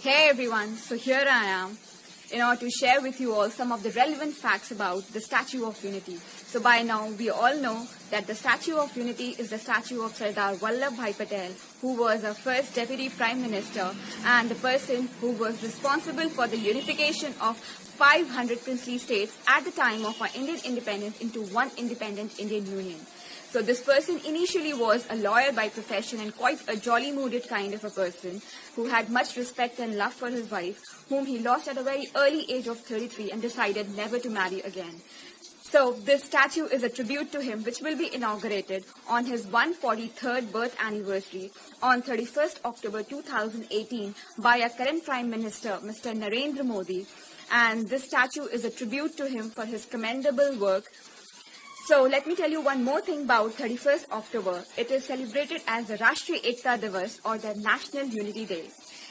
Hey everyone, so here I am in order to share with you all some of the relevant facts about the Statue of Unity. So by now we all know that the Statue of Unity is the statue of Sardar Vallabhbhai Patel, who was our first Deputy Prime Minister and the person who was responsible for the unification of 500 princely states at the time of our Indian independence into one independent Indian Union. So this person initially was a lawyer by profession and quite a jolly-mooded kind of a person who had much respect and love for his wife, whom he lost at a very early age of 33 and decided never to marry again. So this statue is a tribute to him, which will be inaugurated on his 143rd birth anniversary on 31st October 2018 by our current Prime Minister, Mr. Narendra Modi. And this statue is a tribute to him for his commendable work. So let me tell you one more thing about 31st October. It is celebrated as the Rashtriya Ekta Divas, or the National Unity Day.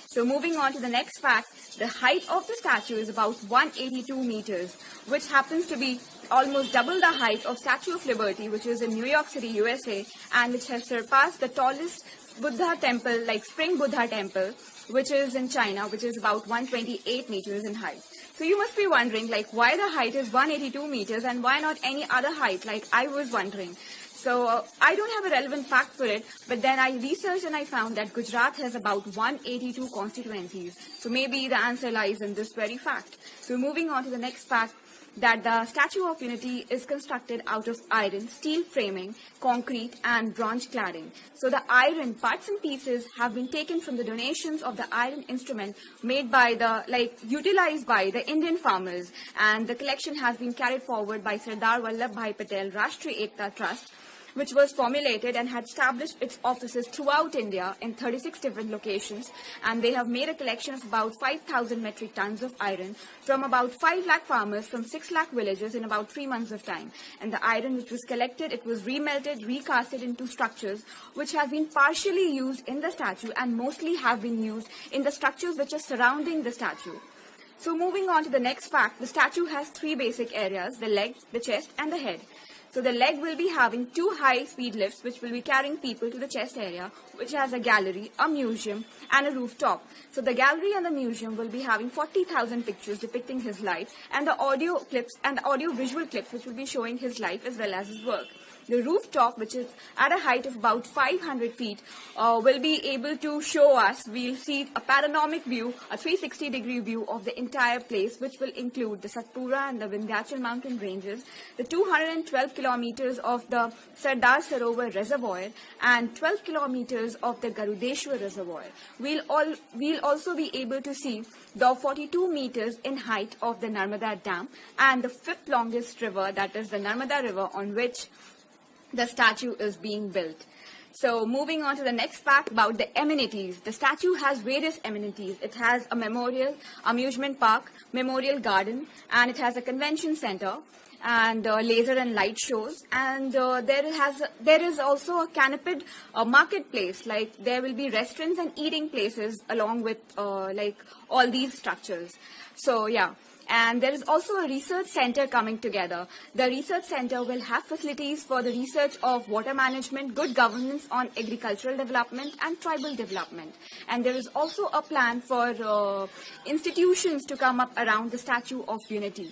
So moving on to the next fact, the height of the statue is about 182 meters, which happens to be almost double the height of Statue of Liberty, which is in New York City, USA, and which has surpassed the tallest Buddha temple, like Spring Buddha Temple, which is in China, which is about 128 meters in height. So you must be wondering, like, why the height is 182 meters and why not any other height, like I was wondering. So I don't have a relevant fact for it, but then I researched and I found that Gujarat has about 182 constituencies. So maybe the answer lies in this very fact. So moving on to the next fact, that the Statue of Unity is constructed out of iron, steel framing, concrete and bronze cladding. So the iron parts and pieces have been taken from the donations of the iron instrument made by utilized by the Indian farmers, and the collection has been carried forward by Sardar Vallabhbhai Patel Rashtriya Ekta Trust, which was formulated and had established its offices throughout India in 36 different locations, and they have made a collection of about 5,000 metric tons of iron from about 5 lakh farmers from 6 lakh villages in about 3 months of time. And the iron which was collected, it was remelted, recasted into structures which have been partially used in the statue and mostly have been used in the structures which are surrounding the statue. So moving on to the next fact, the statue has 3 basic areas: the leg, the chest and the head. So the leg will be having 2 high-speed lifts which will be carrying people to the chest area, which has a gallery, a museum and a rooftop. So the gallery and the museum will be having 40,000 pictures depicting his life, and the audio clips and the audio visual clips which will be showing his life as well as his work. The rooftop, which is at a height of about 500 feet, will be able to show us, we'll see a panoramic view, a 360-degree view of the entire place, which will include the Satpura and the Vindhyachal mountain ranges, the 212 kilometers of the Sardar Sarovar Reservoir, and 12 kilometers of the Garudeshwar Reservoir. We'll also be able to see the 42 meters in height of the Narmada Dam and the 5th longest river, that is the Narmada River, on which the statue is being built. So moving on to the next fact about the amenities. The statue has various amenities. It has a memorial, amusement park, memorial garden, and it has a convention center and laser and light shows, and there is also a canopied marketplace. Like there will be restaurants and eating places along with all these structures. So yeah. And there is also a research center coming together. The research center will have facilities for the research of water management, good governance on agricultural development and tribal development. And there is also a plan for institutions to come up around the Statue of Unity.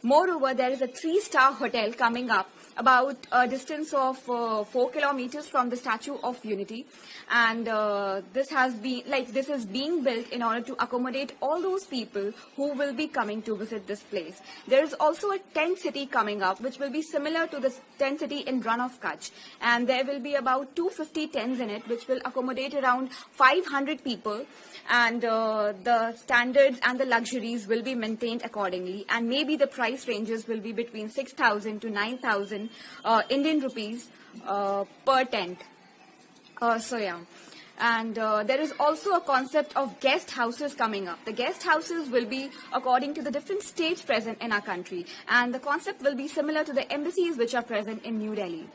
Moreover, there is a 3-star hotel coming up about a distance of 4 kilometers from the Statue of Unity, and this is being built in order to accommodate all those people who will be coming to visit this place. There is also a tent city coming up, which will be similar to the tent city in Run of Kutch, and there will be about 250 tents in it, which will accommodate around 500 people, and the standards and the luxuries will be maintained accordingly, and maybe the price ranges will be between 6,000 to 9,000 Indian rupees per tent. So yeah. And there is also a concept of guest houses coming up. The guest houses will be according to the different states present in our country, and the concept will be similar to the embassies which are present in New Delhi.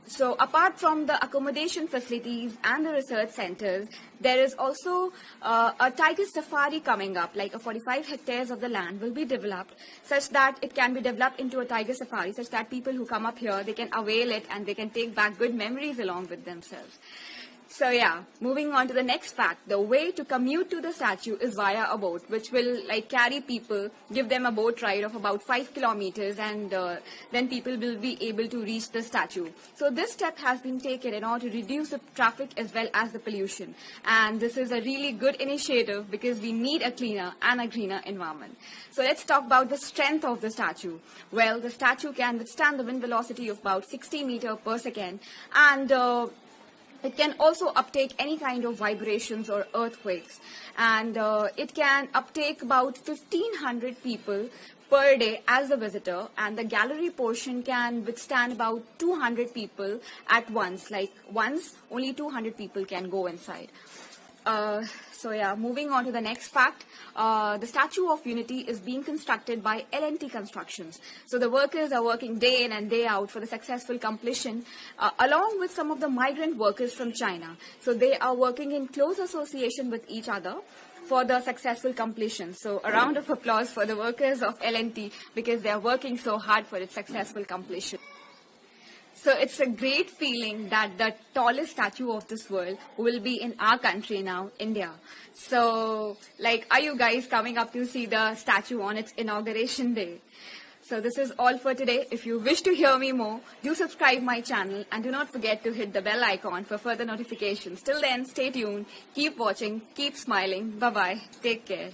So apart from the accommodation facilities and the research centers, there is also a tiger safari coming up, like 45 hectares of the land will be developed such that it can be developed into a tiger safari, such that people who come up here, they can avail it and they can take back good memories along with themselves. So yeah, moving on to the next fact, the way to commute to the statue is via a boat, which will like carry people, give them a boat ride of about 5 kilometers, and then people will be able to reach the statue. So this step has been taken in order to reduce the traffic as well as the pollution. And this is a really good initiative because we need a cleaner and a greener environment. So let's talk about the strength of the statue. Well, the statue can withstand the wind velocity of about 60 meters per second, and it can also uptake any kind of vibrations or earthquakes, and it can uptake about 1,500 people per day as a visitor, and the gallery portion can withstand about 200 people at once. Like once, only 200 people can go inside. So yeah, moving on to the next fact, the Statue of Unity is being constructed by L&T Constructions. So the workers are working day in and day out for the successful completion, along with some of the migrant workers from China. So they are working in close association with each other for the successful completion. So a round of applause for the workers of L&T because they are working so hard for its successful completion. So it's a great feeling that the tallest statue of this world will be in our country now, India. So, like, are you guys coming up to see the statue on its inauguration day? So this is all for today. If you wish to hear me more, do subscribe my channel and do not forget to hit the bell icon for further notifications. Till then, stay tuned, keep watching, keep smiling. Bye-bye. Take care.